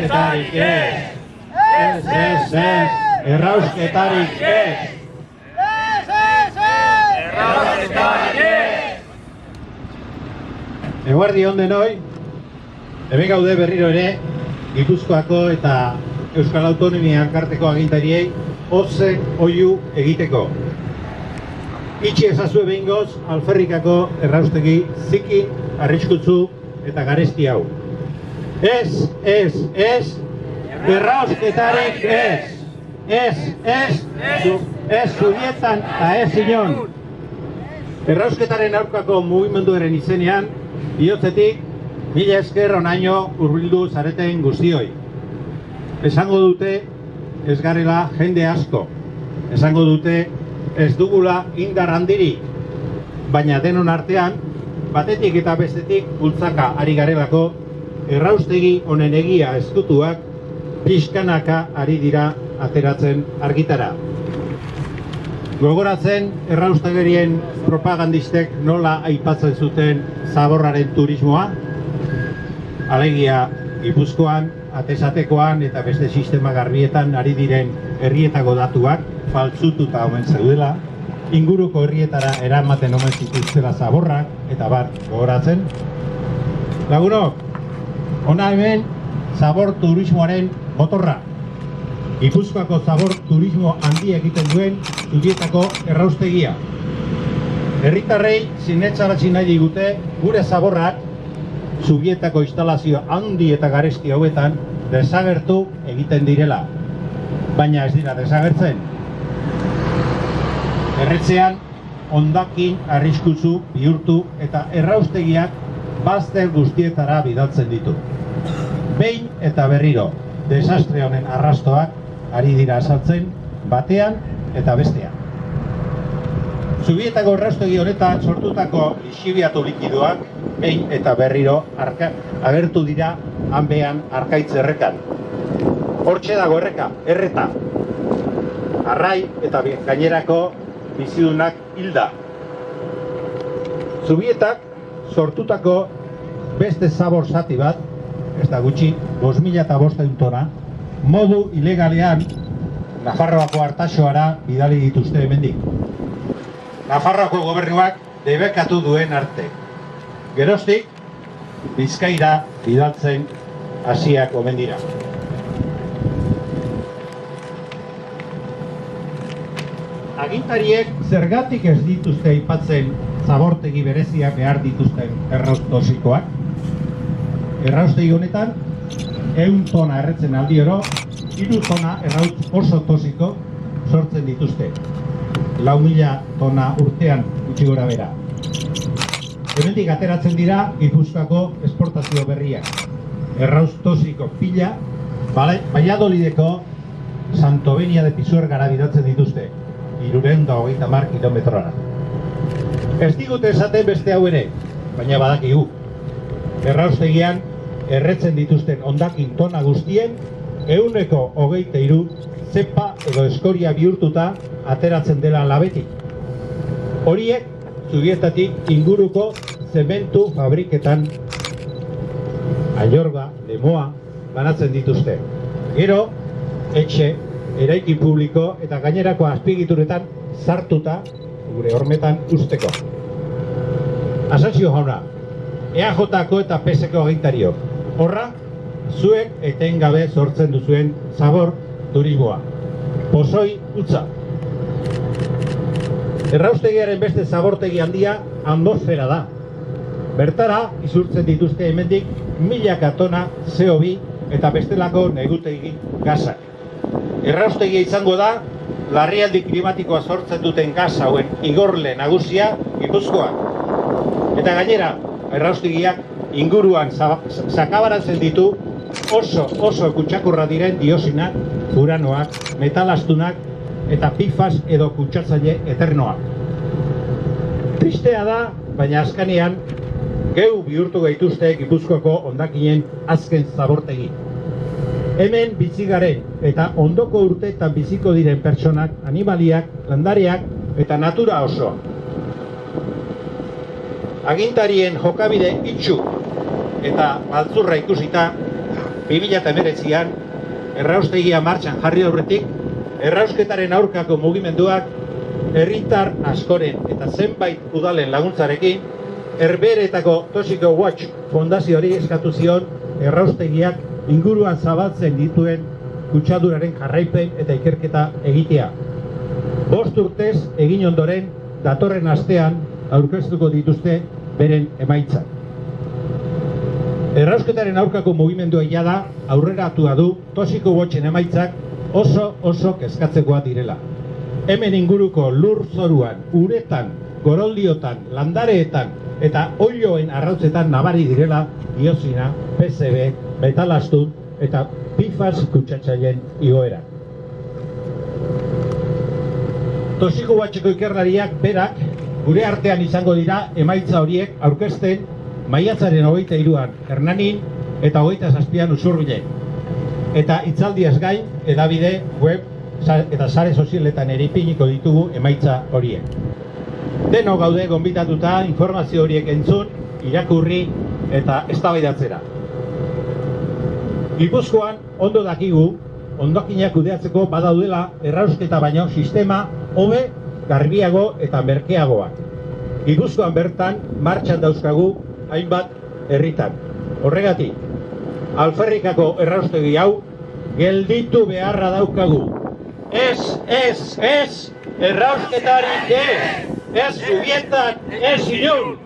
Errausketarik ez! Ez! Errausketarik ez! Errausketarik ez! Eguerdi on denoi, hemen gaude berriro ere, Gipuzkoako eta Euskal Autonomia Elkarteko agintariei ozen oihu egiteko. Itxi ezazue behingoz alferrikako erraustegi zikin, arriskutsu eta garesti hau. Ez, errausketarik ez! Ez zubietan eta ez inon! Errausketaren aurkako mugimenduaren izenean, bihotzetik, mila esker onaino hurbildu zareten guztioi. Esango dute ez garela jende asko. Esango dute ez dugula indar handirik. Baina denon artean, batetik eta bestetik bultzaka ari garelako, erraustegi honen egia ezkutuak pixkanaka ari dira ateratzen argitara. Gogoratzen erraustegerien propagandistek nola aipatzen zuten zaborraren turismoa? Alegia Gipuzkoan, atesatekoan eta beste sistema garbietan ari diren herrietako datuak faltsututa omen zeudela, inguruko herrietara eramaten omen zituztela zaborrak eta gogoratzen. Lagunok, hona hemen zabor turismoaren motorra. Gipuzkoako zabor turismo handi egiten duen Zubietako erraustegia. Herritarrei sinetxaratzi nahi digute gure zaborrak Zubietako instalazio handi eta garesti hauetan desagertu egiten direla. Baina ez dira desagertzen. Erretzean hondakin arriskutsu bihurtu eta erraustegiak bazter guztietara bidaltzen ditu. Behin eta berriro, desastre honen arrastoak ari dira azaltzen batean eta bestean. Zubietako erraustegi honetan sortutako lixibiatu likidoak behin eta berriro agertu dira hanbean Arkaitz errekan. Hortxe dago erreta. Arrai eta gainerako bizidunak hilda. Zubietak sortutako beste zabor zati bat, ez da gutxi, 5.500 tona, modu ilegalean Nafarroako Artaxoara bidali dituzte hemendik. Nafarroako gobernuak debekatu duen arte. Geroztik, Bizkaira bidaltzen hasiak omen dira. Agintariek zergatik ez dituzte aipatzen zabortegi bereziak behar dituzten erraust tosikoak? Erraustegi honetan, 100 tona erretzen aldioro, 3 tona erraut oso tosiko sortzen dituzte. 4.000 tona urtean gutxi gora bera. Hemendik ateratzen dira Gipuzkoako esportazio berriak. Errauz tosiko pila, Valladolideko Santovenia de Pisuergara bidatzen dituzte, 330 kilometrora. Ez digute esaten beste hau ere, baina badakigu. Erraustegian erretzen dituzten hondakin tona guztien 123 zepa edo eskoria bihurtuta ateratzen dela labetik. Horiek Zubietatik inguruko zementu fabriketan Aiorba, Lemoa banatzen dituzte. Gero, etxe, eraiki publiko eta gainerako azpigituretan sartuta gure hormetan usteko. Asantzio jauna, EAJ-ko eta PSko agintariok, horra, zuek etengabe sortzen duzuen zabor turismoa. Pozoi utza. Erraustegiaren beste zabortegi handia atmosfera da. Bertara izurtzen dituzte hemendik 1000 tona CO2 eta bestelako negutegi gasak. Erraustegia izango da larrialdi klimatikoa sortzen duten gas hauen igorle nagusia Gipuzkoan. Eta gainera, erraustegiak inguruan sakabaratzen ditu oso kutsakurra diren diosinak, furanoak, metalastunak eta PFAS edo kutsatzaile eternoak. Tristea da, baina azkanean, geu bihurtu gaituzte Gipuzkoako hondakinen azken zabortegi. Hemen bizi garen eta ondoko urteetan biziko diren pertsonak, animaliak, landareak eta natura oso. Agintarien jokabide itxu eta maltzurra ikusita, 2019an erraustegia martxan jarri aurretik, errausketaren aurkako mugimenduak herritar askoren eta zenbait udalen laguntzarekin Herbehereetako Toxiko Watch Fondazioari eskatu zion erraustegiak inguruan zabaltzen dituen kutsaduraren jarraipen eta ikerketa egitea. 5 urtez egin ondoren, datorren astean aurkeztuko dituzte beren emaitzak. Errausketaren aurkako mugimendua jada aurreratua du Toxiko Watchen emaitzak oso kezkatzekoa direla. Hemen inguruko lur zoruan, uretan, goroldiotan, landareetan eta oiloen arrautzetan nabari direla diozina, PCB, metalastun eta PFAS kutsatzaileen igoera. Toxiko Watcheko ikerlariak berak gure artean izango dira emaitza horiek aurkezten maiatzaren 23an Hernanin eta 27an Usurbilen. Eta hitzaldiaz gain, hedabide, web eta sare sozialetan ere ipiniko ditugu emaitza horiek. Denok gaude gonbitatuta informazio horiek entzun, irakurri eta eztabaidatzera. Gipuzkoan ondo dakigu, hondakinak kudeatzeko badaudela errausketa baino sistema hobe, garbiago eta merkeagoak. Gipuzkoan bertan martxan dauzkagu hainbat herritan. Horregatik, alferrikako erraustegi hau gelditu beharra daukagu. Ez, errausketarik ez Zubietan, ez inun!